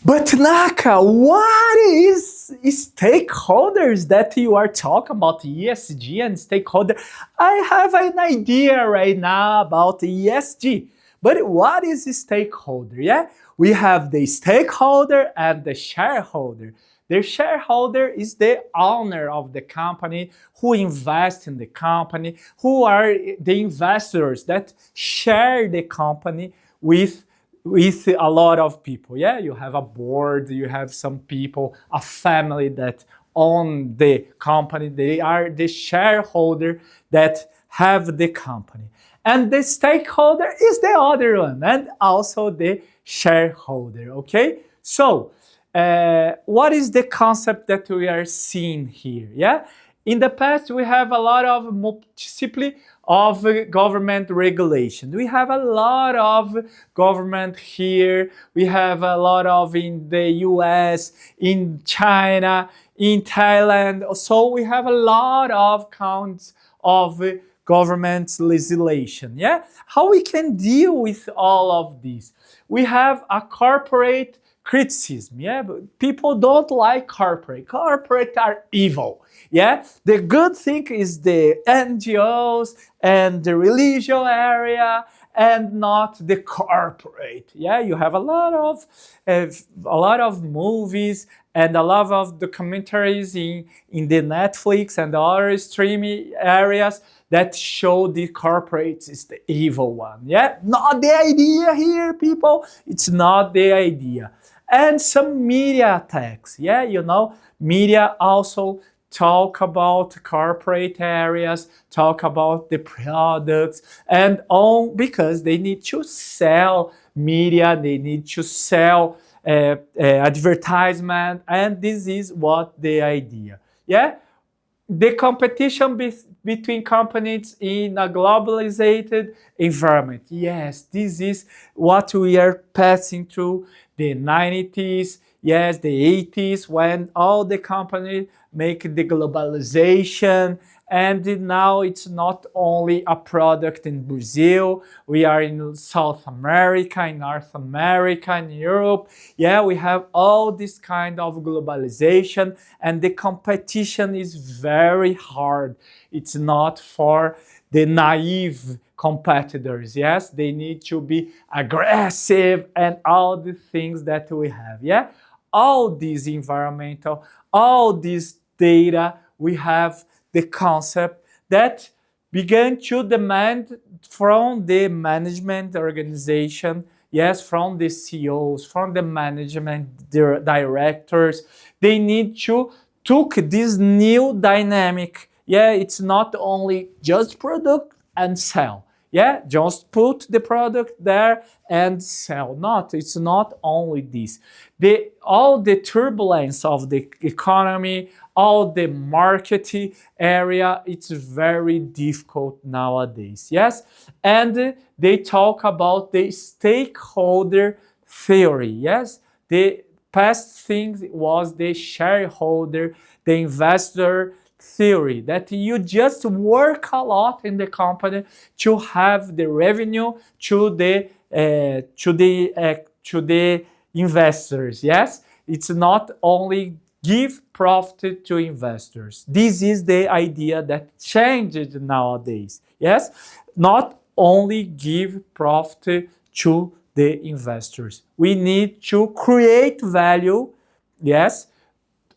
But Naka, what is stakeholders that you are talking about, ESG and stakeholder? I have an idea right now about ESG, but what is a stakeholder? Yeah, we have the stakeholder and the shareholder. The shareholder is the owner of the company who invest in the company, who are the investors that share the company with a lot of people. Yeah, you have a board, you have some people, a family that own the company. They are the shareholder that have the company. And the stakeholder is the other one, and also the shareholder. Okay, so what is the concept that we are seeing here? Yeah, in the past we have a lot of multiplicity of government regulation. We have a lot of government here. We have a lot of in the US, in China, in Thailand. So we have a lot of counts of government legislation. Yeah, how we can deal with all of this? We have a corporate criticism. Yeah, but people don't like corporate. Corporate are evil. Yeah, the good thing is the NGOs and the religious area and not the corporate. Yeah, you have a lot of movies and a lot of documentaries in the Netflix and other streaming areas that show the corporates is the evil one. Yeah, not the idea here, people. It's not the idea. And some media attacks. Yeah, media also talk about corporate areas, talk about the products, and all because they need to sell media, they need to sell advertisement, and this is what the idea. Yeah, the competition between companies in a globalized environment. Yes, this is what we are passing through the 90s, yes, the 80s, when all the companies make the globalization. And now it's not only a product in Brazil, we are in South America, in North America, in Europe. Yeah, we have all this kind of globalization, and the competition is very hard. It's not for the naive competitors. Yes, they need to be aggressive and all the things that we have. Yeah, all these environmental, all this data, we have the concept that began to demand from the management organization, yes, from the CEOs, from the management directors. They need to took this new dynamic. Yeah, it's not only just product and sell. Yeah, just put the product there and sell. It's not only this. All the turbulence of the economy, all the marketing area, it's very difficult nowadays. Yes, and they talk about the stakeholder theory. Yes, the past thing was the shareholder, the investor theory, that you just work a lot in the company to have the revenue to the investors. Yes, it's not only give profit to investors. This is the idea that changed nowadays. Yes, not only give profit to the investors. We need to create value. Yes,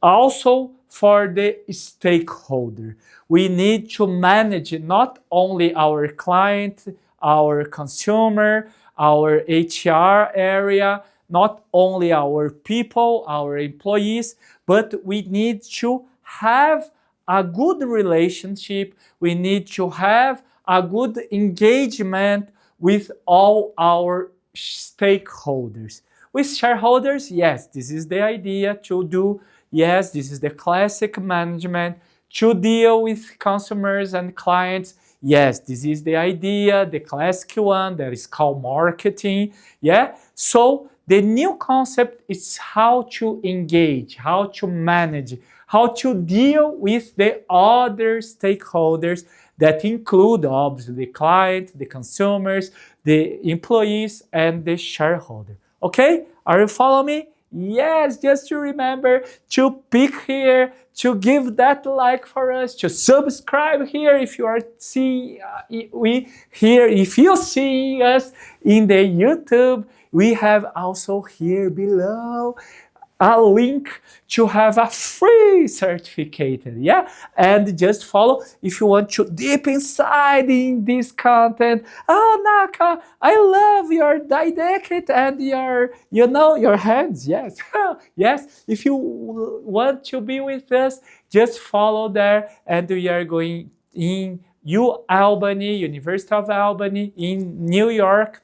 also for the stakeholder. We need to manage not only our client, our consumer, our HR area, not only our people, our employees, but we need to have a good relationship. We need to have a good engagement with all our stakeholders. With shareholders, yes, this is the idea to do. Yes, this is the classic management to deal with consumers and clients. Yes, this is the idea, the classic one that is called marketing. Yeah, so the new concept is how to engage, how to manage, how to deal with the other stakeholders that include obviously the client, the consumers, the employees, and the shareholder. Okay, are you following me? Yes, just to remember to pick here, to give that like for us, to subscribe here if you are see we here. If you see us in the YouTube, we have also here below a link to have a free certificate, yeah? And just follow if you want to deep inside in this content. Oh, Naka, I love your didactic and your hands, yes. Yes, if you want to be with us, just follow there, and we are going in Albany, University of Albany in New York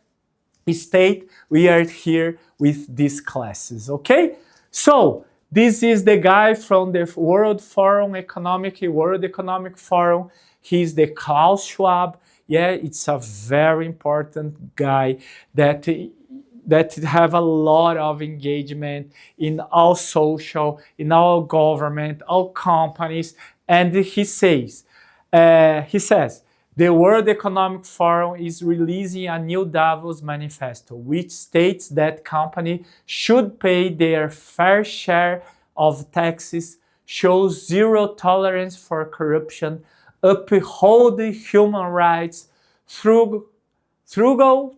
State. We are here with these classes, okay? So this is the guy from the World Economic Forum. He's the Klaus Schwab. Yeah, it's a very important guy that have a lot of engagement in all social, in all government, all companies. And he says, the World Economic Forum is releasing a new Davos manifesto, which states that companies should pay their fair share of taxes, shows zero tolerance for corruption, uphold human rights, frugal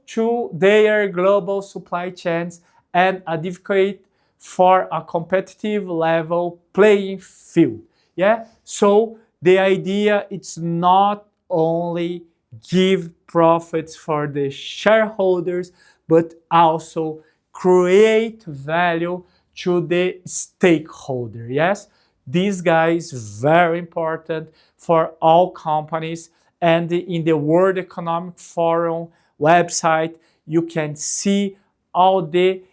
to their global supply chains, and advocate for a competitive level playing field. Yeah, so the idea it's not only give profits for the shareholders, but also create value to the stakeholder. Yes, this guy is very important for all companies. And in the World Economic Forum website, you can see all the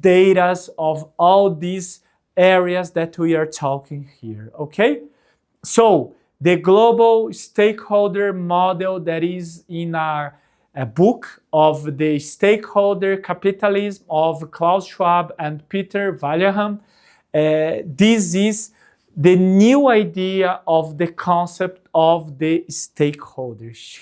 data of all these areas that we are talking here, okay? So the global stakeholder model that is in a book of the stakeholder capitalism of Klaus Schwab and Peter Wallaham. This is the new idea of the concept of the stakeholders.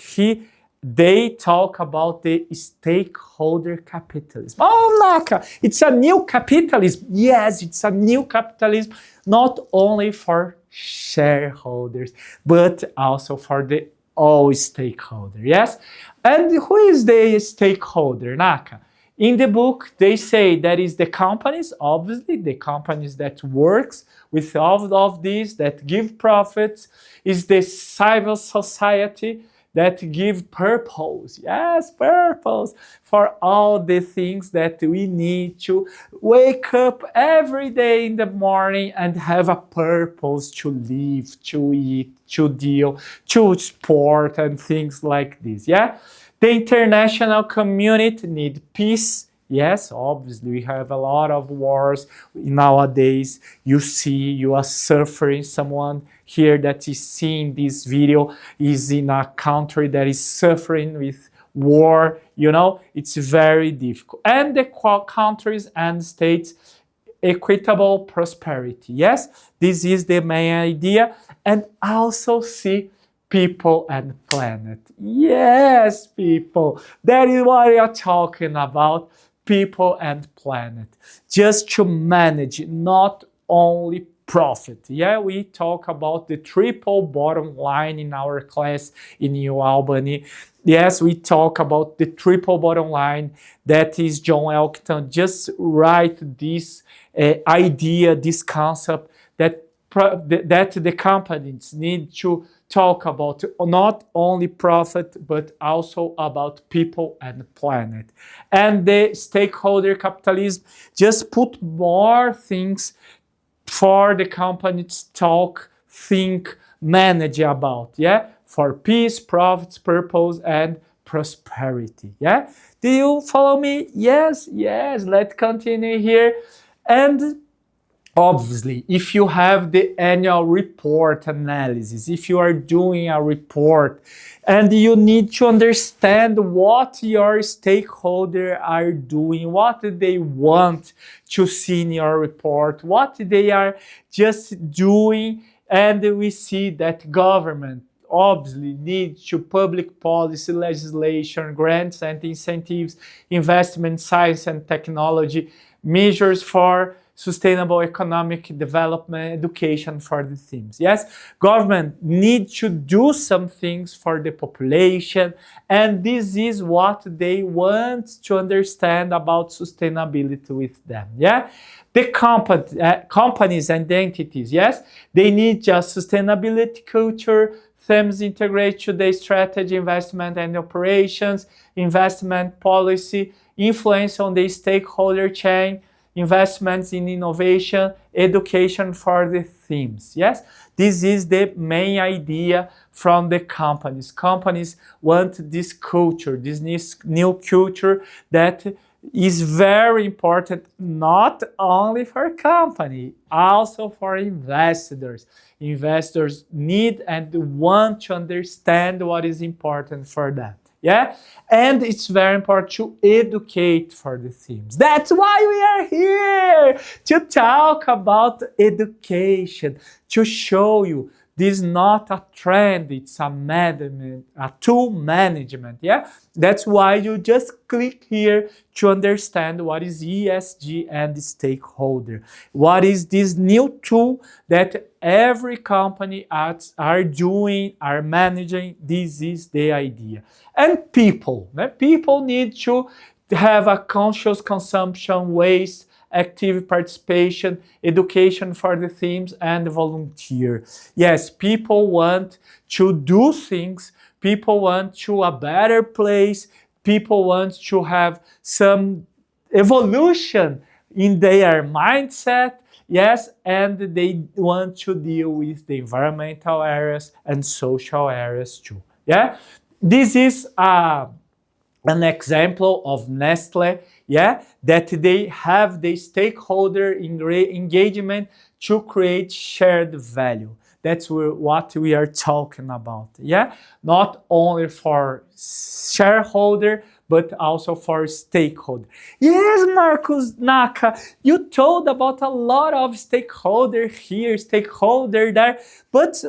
They talk about the stakeholder capitalism. Oh, Naka, it's a new capitalism. Yes, it's a new capitalism, not only for shareholders, but also for the all stakeholder. Yes, and who is the stakeholder, Naka? In the book, they say that is the companies, obviously, the companies that works with all of these, that give profits, is the civil society that give purpose, yes, purpose for all the things that we need to wake up every day in the morning and have a purpose to live, to eat, to deal, to sport and things like this, yeah? The international community need peace. Yes, obviously we have a lot of wars nowadays. You are suffering. Someone here that is seeing this video is in a country that is suffering with war. It's very difficult. And the countries and states equitable prosperity. Yes, this is the main idea. And also see people and planet. Yes, people. That is what we are talking about. People and planet. Just to manage, not only profit. Yeah, we talk about the triple bottom line in our class in New Albany. Yes, we talk about the triple bottom line. That is John Elkington. Just write this idea, this concept that the companies need to talk about not only profit, but also about people and planet. And the stakeholder capitalism just put more things for the companies talk, think, manage about, yeah? For peace, profits, purpose, and prosperity, yeah? Do you follow me? Yes, let's continue here. And obviously, if you have the annual report analysis, if you are doing a report and you need to understand what your stakeholders are doing, what they want to see in your report, what they are just doing, and we see that government obviously needs to public policy, legislation, grants and incentives, investment, science and technology, measures for sustainable economic development, education for the themes. Yes, government need to do some things for the population, and this is what they want to understand about sustainability with them. Yeah, the companies and the entities, yes, they need just sustainability culture, themes integrate to the strategy, investment and operations, investment policy, influence on the stakeholder chain, investments in innovation, education for the themes. Yes, this is the main idea from the companies. Companies want this culture, this new culture that is very important, not only for company, also for investors. Investors need and want to understand what is important for them. Yeah, and it's very important to educate for the themes. That's why we are here to talk about education, to show you this is not a trend, it's a management, a tool management. Yeah, that's why you just click here to understand what is ESG and stakeholder. What is this new tool that every company are doing, are managing? This is the idea. And people, people need to have a conscious consumption, waste, active participation, education for the themes, and volunteer. Yes, people want to do things, people want to a better place, people want to have some evolution in their mindset, yes, and they want to deal with the environmental areas and social areas too. Yeah, this is an example of Nestle, yeah, that they have the stakeholder engagement to create shared value. That's what we are talking about, yeah? Not only for shareholder, but also for stakeholder. Yes, Marcus Naka, you told about a lot of stakeholder here, stakeholder there, but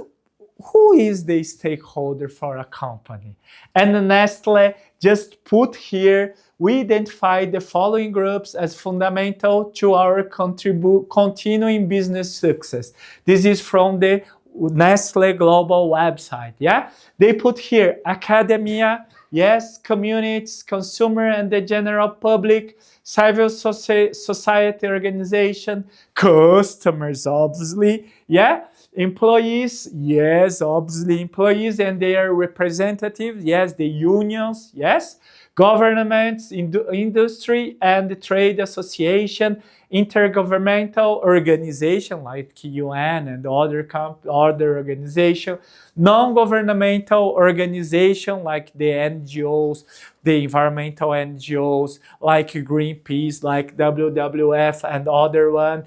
who is the stakeholder for a company? And Nestle just put here, we identify the following groups as fundamental to our continuing business success. This is from the Nestle Global website, yeah? They put here academia, yes, communities, consumer and the general public, civil society organization, customers, obviously, yeah? Employees, yes, obviously employees and their representatives, yes, the unions, yes, governments, industry and trade association, intergovernmental organization like UN and other organization, non-governmental organization like the NGOs, the environmental NGOs like Greenpeace, like WWF and other one,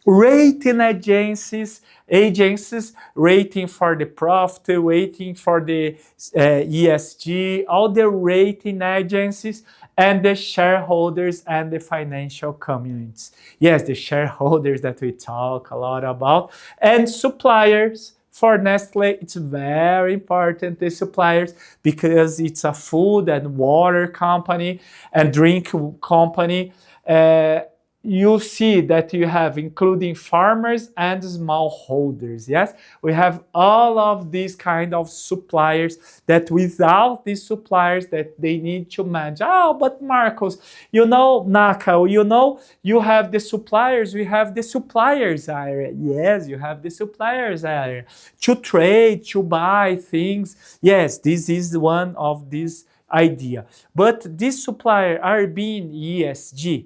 rating agencies rating for the Prof, rating for the ESG, all the rating agencies, and the shareholders and the financial communities. Yes, the shareholders that we talk a lot about, and suppliers. For Nestle, it's very important, the suppliers, because it's a food and water company and drink company. You see that you have including farmers and smallholders. Yes, we have all of these kind of suppliers that without these suppliers that they need to manage. Oh, but Marcos, Naka, you have the suppliers, we have the suppliers area. Yes, you have the suppliers area to trade, to buy things. Yes, this is one of these idea. But these suppliers are being ESG.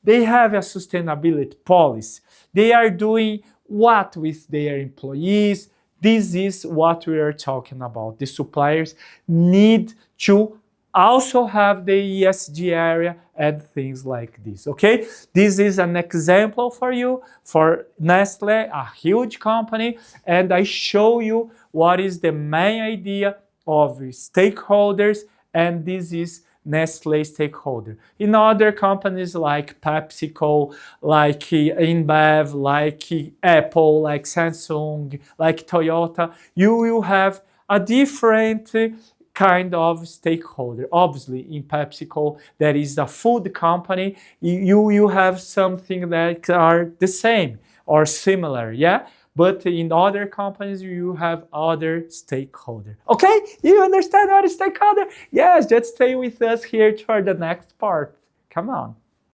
They have a sustainability policy. They are doing what with their employees? This is what we are talking about. The suppliers need to also have the ESG area and things like this, okay? This is an example for you, for Nestle, a huge company, and I show you what is the main idea of stakeholders, and this is Nestle stakeholder. In other companies like PepsiCo, like InBev, like Apple, like Samsung, like Toyota, you will have a different kind of stakeholder. Obviously, in PepsiCo, that is a food company, you have something that are the same or similar, yeah? But in other companies, you have other stakeholder. Okay, you understand what is stakeholder? Yes, just stay with us here for the next part. Come on.